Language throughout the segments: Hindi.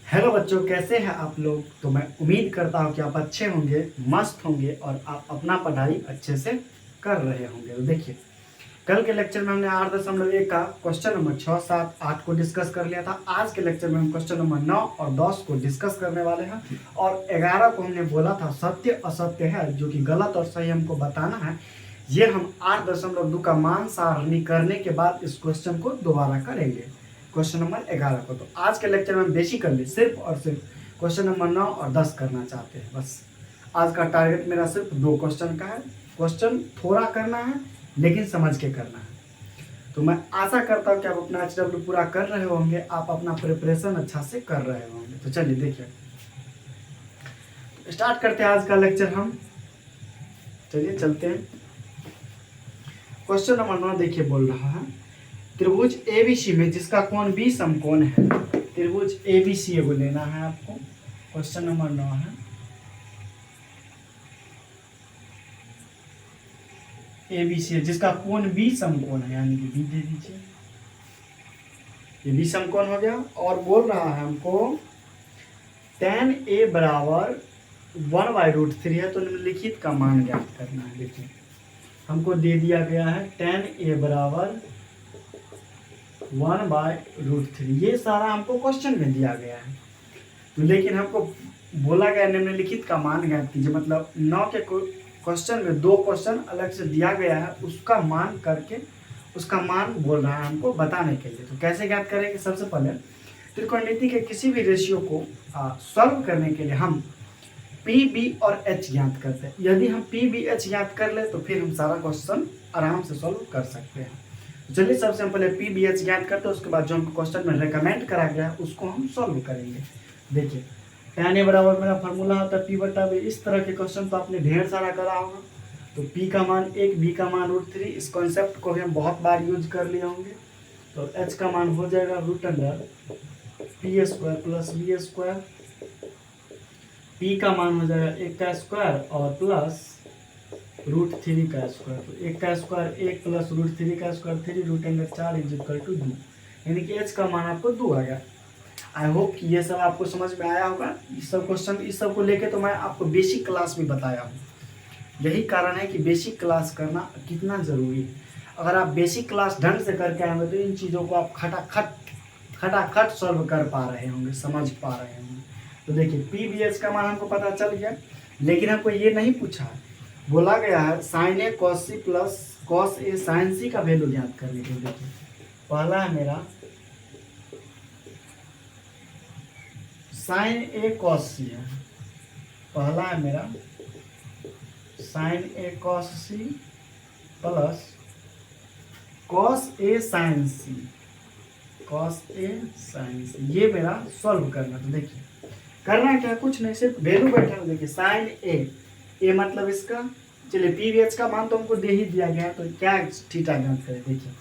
हेलो बच्चों, कैसे हैं आप लोग। तो मैं उम्मीद करता हूं कि आप अच्छे होंगे, मस्त होंगे और आप अपना पढ़ाई अच्छे से कर रहे होंगे। तो देखिए, कल के लेक्चर में हमने 8.1 का क्वेश्चन नंबर 6, 7, 8 को डिस्कस कर लिया था। आज के लेक्चर में हम क्वेश्चन नंबर 9 और 10 को डिस्कस करने वाले हैं। और 11 को हमने बोला था सत्य असत्य है, जो कि गलत और सही हमको बताना है। ये हम 8.2 का मान सारणी करने के बाद इस क्वेश्चन को दोबारा करेंगे, क्वेश्चन नंबर 11 को। तो आज के लेक्चर में हम बेसिकली सिर्फ और सिर्फ क्वेश्चन नंबर 9 और 10 करना चाहते हैं। बस आज का टारगेट मेरा सिर्फ 2 क्वेश्चन का है। क्वेश्चन थोड़ा करना है लेकिन समझ के करना है। तो मैं आशा करता हूँ कि आप अपना HW पूरा कर रहे होंगे, आप अपना प्रिपरेशन अच्छा से कर रहे होंगे। तो चलिए देखिए, स्टार्ट करते हैं आज का लेक्चर हम। चलिए चलते हैं। क्वेश्चन नंबर 9 देखिए, बोल रहा है त्रिभुज ABC में जिसका कोण B समकोण है। त्रिभुज ABC एगो लेना है आपको। क्वेश्चन नंबर 9 है ABC है जिसका कोण B समकोण है, यानी कि B दे दीजिए। ये B समकोण हो गया। और बोल रहा है हमको tan A बराबर 1/√3 है, तो निम्नलिखित का मान ज्ञात करना है। देखिए, हमको दे दिया गया है tan A बराबर 1/√3। ये सारा हमको क्वेश्चन में दिया गया है। तो लेकिन हमको बोला गया निम्नलिखित का मान ज्ञात कीजिए, मतलब 9 के क्वेश्चन में 2 क्वेश्चन अलग से दिया गया है, उसका मान करके उसका मान बोल रहा है हमको बताने के लिए। तो कैसे ज्ञात करेंगे? सबसे पहले त्रिकोणमिति के किसी भी रेशियो को सॉल्व करने के लिए हम पी बी और एच ज्ञात करते हैं। यदि हम पी बी एच ज्ञात कर ले तो फिर हम सारा क्वेश्चन आराम से सॉल्व कर सकते हैं। चलिए सबसे पहले पी बी एच ज्ञात करते हैं, उसके बाद जो हमको क्वेश्चन में रिकमेंड करा गया है उसको हम सॉल्व करेंगे। देखिए, tan A बराबर मेरा फार्मूला होता है P/B। इस तरह के क्वेश्चन तो आपने ढेर सारा करा होगा। तो P का मान 1, B का मान √3। इस कॉन्सेप्ट को भी हम बहुत बार यूज कर लिए होंगे। तो H का मान हो जाएगा √P² प्लस B²। P का मान हो जाएगा 1 का स्क्वायर और प्लस √3 का स्क्वायर। तो 1 का स्क्वायर 1 प्लस √3 का स्क्वायर 3 √4 = 2, यानी कि H का मान आपको 2 आ गया। आई होप कि ये सब आपको समझ में आया होगा। इस सब को लेके तो मैं आपको बेसिक क्लास में बताया हूँ। यही कारण है कि बेसिक क्लास करना कितना ज़रूरी है। अगर आप बेसिक क्लास ढंग से करके आएंगे तो इन चीज़ों को आप खटाखट सॉल्व कर पा रहे होंगे, समझ पा रहे होंगे। तो देखिए, पी बी एच का मान हमको पता चल गया, लेकिन हमको ये नहीं पूछा है। बोला गया है sign A cos C plus cos A sign सी का वैल्यू ज्ञात करने के लिए। देखिए, पहला है मेरा साइन ए कॉस सी है। पहला है मेरा sign A cos C plus cos A sign C. Cos A sign सी ये मेरा सॉल्व करना। तो देखिए, करना क्या, कुछ नहीं, सिर्फ वैल्यू बैठा। देखिए, साइन ए मतलब इसका, चलिए पी वी एच का मान तो हमको दे ही दिया गया है, तो क्या थीटा ज्ञात करें। देखिए,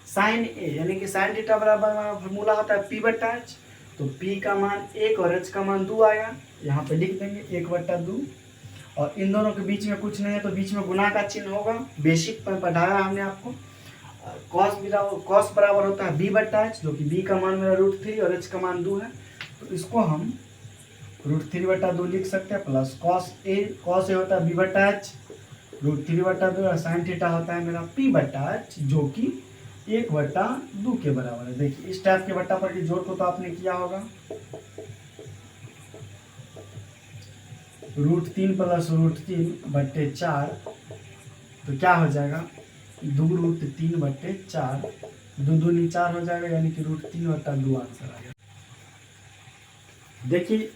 साइन ए यानी कि साइन थीटा बराबर फॉर्मूला होता है P/H। तो P का मान 1 और H का मान 2 आया। यहाँ पे लिख देंगे 1/2। और इन दोनों के बीच में कुछ नहीं है तो बीच में गुना का चिन्ह होगा। बेसिक में पढ़ाया हमने आपको। कॉस बराबर होता है B/H, जो कि B का मान मेरा √3 और H का मान 2 है। तो इसको हम √3/2 लिख सकते हैं, प्लस कॉस ए होता है B/H √3/2 और साइन थीटा होता है मेरा P/H, जो कि 1/2 के बराबर है। देखिए, इस टाइप के बट्टा पर की जोड़ को तो आपने किया होगा। √3 प्लस √3/4, तो क्या हो जाएगा 2√3/4, 2 दूनी 4 हो जाएगा, यानी कि √3/2 आंसर आ गया। देखिए,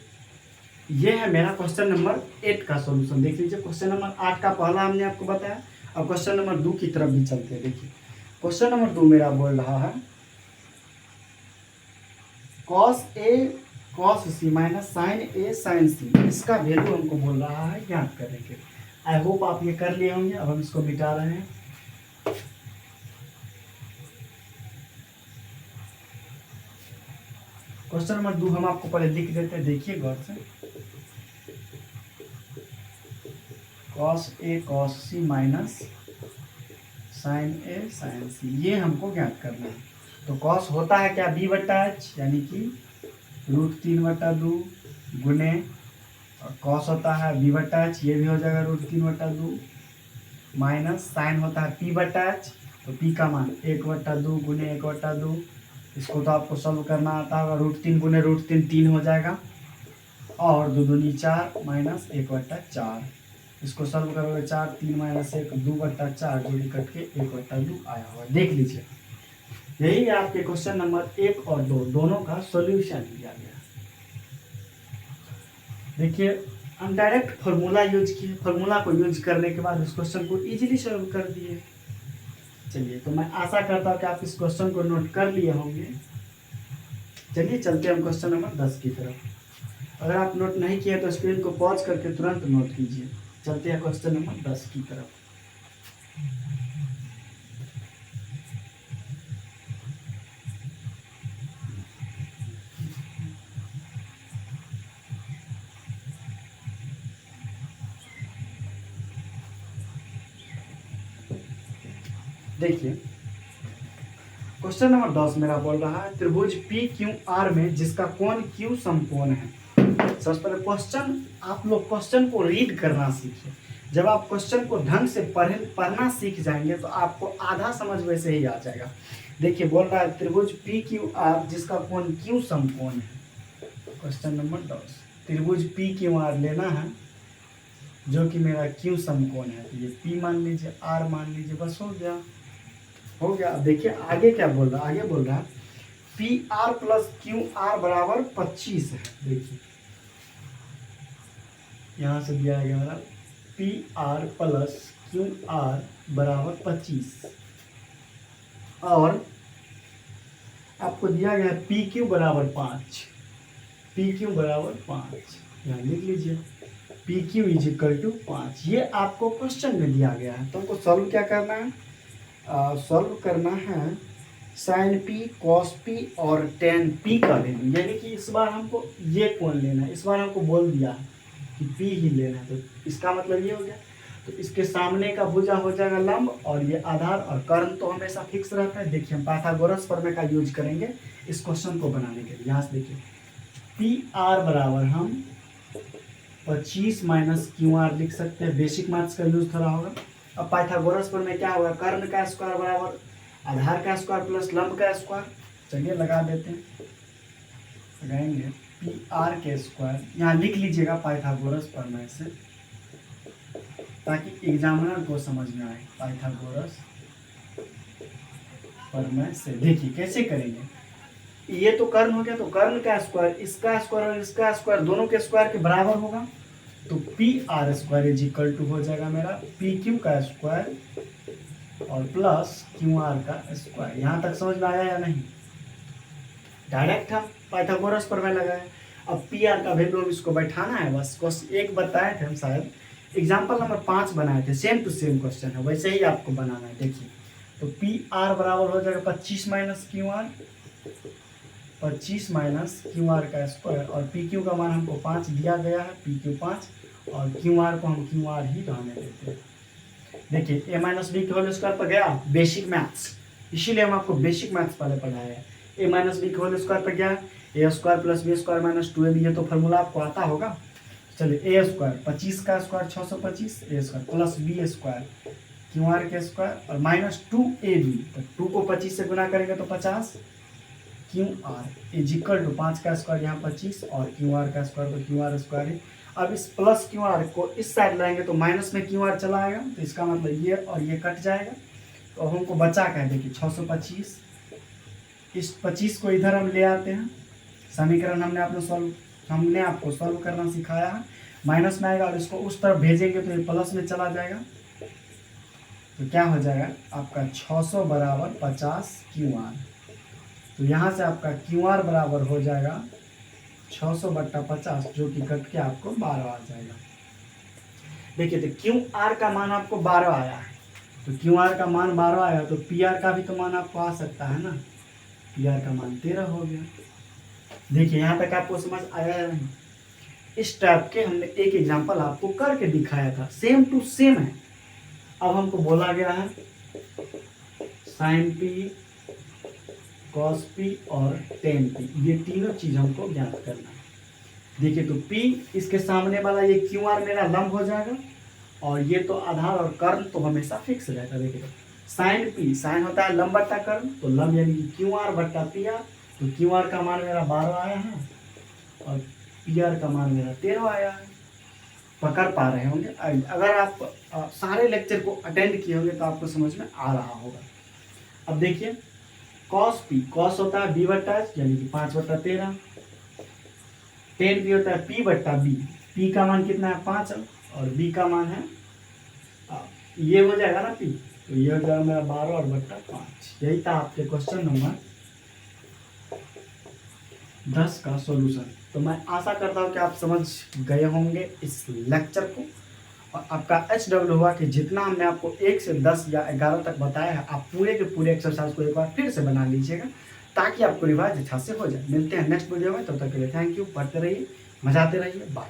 ये है मेरा क्वेश्चन नंबर 8 का सॉल्यूशन। देख लीजिए, क्वेश्चन नंबर 8 का पहला हमने आपको बताया। अब क्वेश्चन नंबर 2 की तरफ भी चलते हैं। देखिए, क्वेश्चन नंबर 2 मेरा बोल रहा है cos A cos C minus sign A sign सी, इसका वैल्यू हमको बोल रहा है ज्ञात करने के। आई होप आप ये कर लिए होंगे। अब हम इसको मिटा रहे हैं। क्वेश्चन नंबर 2 हम आपको पहले लिख देते हैं, देखिए गौर से। Cos A cos C minus sign A sign सी, ये हमको ज्ञात करना है। तो कॉस होता है क्या B/H, यानी कि √3/2 गुने कॉस होता है b/h, ये भी हो जाएगा √3/2 माइनस साइन होता है p/h, तो p का मान 1/2 गुने 1/2, इसको तो आपको सॉल्व करना आता होगा। √3 गुने √3 3 हो जाएगा और 2 दूनी 4 माइनस 1/4, इसको सॉल्व करोगे 4 3 माइनस 1 2/4 जोड़ी कट के 1/2 आया हुआ। देख लीजिए, यही आपके क्वेश्चन नंबर 1 और 2 दोनों का सॉल्यूशन दिया गया। देखिए हम डायरेक्ट फार्मूला यूज किए, फार्मूला को यूज करने के बाद इस क्वेश्चन को इजीली सॉल्व कर दिए। चलिए, तो मैं आशा करता हूँ कि आप इस क्वेश्चन को नोट कर लिए होंगे। चलिए चलते हैं हम क्वेश्चन नंबर 10 की तरफ। अगर आप नोट नहीं किए तो स्क्रीन को पॉज करके तुरंत नोट कीजिए। चलते हैं क्वेश्चन नंबर 10 की तरफ। देखिए क्वेश्चन नंबर 10 मेरा बोल रहा है त्रिभुज पी क्यू आर में जिसका कोण क्यू समकोण है। सबसे पहले क्वेश्चन, आप लोग क्वेश्चन को रीड करना सीखिए। जब आप क्वेश्चन को ढंग से पढ़ना सीख जाएंगे तो आपको आधा समझ वैसे ही आ जाएगा। देखिए बोल रहा है त्रिभुज पी क्यू आर जिसका कोण क्यू समकोण है। क्वेश्चन नंबर 10, त्रिभुज पी क्यू आर लेना है जो कि मेरा क्यू समकोण है। तो ये पी मान लीजिए, आर मान लीजिए, बस हो गया। अब देखिए आगे क्या बोल रहा है। आगे बोल रहा है P R plus Q are बराबर 25 है। देखिए यहां से दिया गया मेरा P R plus Q are बराबर 25 और आपको दिया गया पी क्यू बराबर 5। पी क्यू बराबर 5 यहाँ लिख लीजिए, P Q is equal to 5। ये आपको क्वेश्चन में दिया गया है। तो हमको सॉल्व क्या करना है, सॉल्व करना है साइन पी कॉस पी और टेन पी का वैल्यू। यानी कि इस बार हमको ये कोण लेना है। इस बार हमको बोल दिया है कि पी ही लेना है, तो इसका मतलब ये हो गया। तो इसके सामने का भुजा हो जाएगा लंब और ये आधार, और कर्ण तो हमेशा फिक्स रहता है। देखिए हम पाइथागोरस प्रमेय का यूज करेंगे इस क्वेश्चन को बनाने के लिए। यहाँ से देखिए पी आर बराबर हम 25 माइनस क्यू आर लिख सकते हैं। बेसिक मैथ्स का यूज थोड़ा होगा। अब पाइथागोरस प्रमेय क्या होगा, कर्ण का स्क्वायर बराबर आधार का स्क्वायर प्लस लंब का स्क्वायर। चलिए लगा देते हैं, लगाएंगे पी आर के स्क्वायर। यहाँ लिख लीजिएगा पाइथागोरस प्रमेय से, ताकि एग्जामिनर को समझ में आए। पाइथागोरस प्रमेय से देखिए कैसे करेंगे। ये तो कर्ण हो गया, तो कर्ण का स्क्वायर इसका स्क्वायर और इसका स्क्वायर दोनों के स्क्वायर के बराबर होगा। तो P R square is equal to हो जाएगा मेरा पी क्यू का स्क्वायर और प्लस क्यू आर का स्क्वायर। यहाँ तक समझ में आया या नहीं। डायरेक्ट हम पाइथागोरस प्रमेय लगाए। अब पी आर का वैल्यू हम इसको बैठाना है। बस क्वेश्चन एक बताए थे हम, शायद एग्जाम्पल नंबर 5 बनाए थे। सेम टू सेम क्वेश्चन है, वैसे ही आपको बनाना है। देखिए तो पी आर बराबर हो जाएगा 25 minus Q R, 25 minus Q R का स्क्वायर, और पी क्यू का मान हमको 5 दिया गया है, पी क्यू 5, और क्यू आर को हम क्यू आर ही रहने देते हैं। देखिए ए माइनस बी के होल स्क्वायर पर गया बेसिक मैथ्स, इसीलिए हम आपको बेसिक मैथ्स पहले पढ़ाए हैं। ए माइनस बी के होल स्क्वायर पर गया A square plus B square minus 2ab, ये तो फार्मूला आपको आता होगा। चलिए ए स्क्वायर 25 का square 625, A square plus B square Q R के स्क्वायर और माइनस 2ab, तो 2 को 25 से गुना करेंगे तो 50, Q R is equal to 5 का स्क्वायर यहाँ 25 और क्यू आर का स्क्वायर तो क्यू आर स्क्वायर है। अब इस प्लस क्यू आर को इस साइड लाएंगे तो माइनस में क्यू आर चला आएगा, तो इसका मतलब ये और ये कट जाएगा। तो हमको बचा क्या है, देखिए 625, इस 25 को इधर हम ले आते हैं। समीकरण हमने आपको सॉल्व करना सिखाया है। माइनस में आएगा और इसको उस तरफ भेजेंगे तो ये प्लस में चला जाएगा। तो क्या हो जाएगा आपका 600 बराबर 50 क्यू आर। तो यहाँ से आपका क्यू आर बराबर हो जाएगा 600/50, जो कि कट के आपको 12 आ जाएगा। देखिए तो क्यू आर का मान आपको 12 आया है, तो क्यू आर का मान 12 आया तो पी आर का भी तो मान आपको आ सकता है ना। पी आर का मान 13 हो गया। देखिए यहाँ तक आपको समझ आया या नहीं। इस टाइप के हमने एक एग्जांपल आपको करके दिखाया था, सेम टू सेम है। अब हमको बोला गया है साइन पी cos p और tan p, ये तीनों चीज हमको ज्ञात करना है। देखिए तो p इसके सामने वाला ये क्यू आर मेरा लंब हो जाएगा, और ये तो आधार और कर्ण तो हमेशा फिक्स रहेगा। देखिए तो साइन p, साइन होता है लंब बट्टा कर्ण, तो लंब यानी कि क्यू आर बट्टा पी आर, तो क्यू आर का मान मेरा 12 आया है और पी आर का मान मेरा 13 आया है। पकड़ पा रहे होंगे, अगर आप सारे लेक्चर को अटेंड किए होंगे तो आपको समझ में आ रहा होगा। अब देखिए कॉस पी, कॉस होता है बी बट्टा एच यानी कि 5/13, टेन पी होता है पी बट्टा बी, पी का मान कितना है 5 और बी का मान है ये हो जाएगा ना पी, तो ये हो जाएगा मेरा 12 और बट्टा 5। यही था आपके क्वेश्चन नंबर 10 का सॉल्यूशन। तो मैं आशा करता हूँ कि आप समझ गए होंगे इस लेक्चर को, और आपका HW हुआ कि जितना हमने आपको 1 से 10 या 11 तक बताया है, आप पूरे के पूरे एक्सरसाइज को एक बार फिर से बना लीजिएगा ताकि आपको रिवाइज अच्छा से हो जाए। मिलते हैं नेक्स्ट वीडियो में, तब तक के लिए थैंक यू। पढ़ते रहिए, मजाते रहिए, बाय।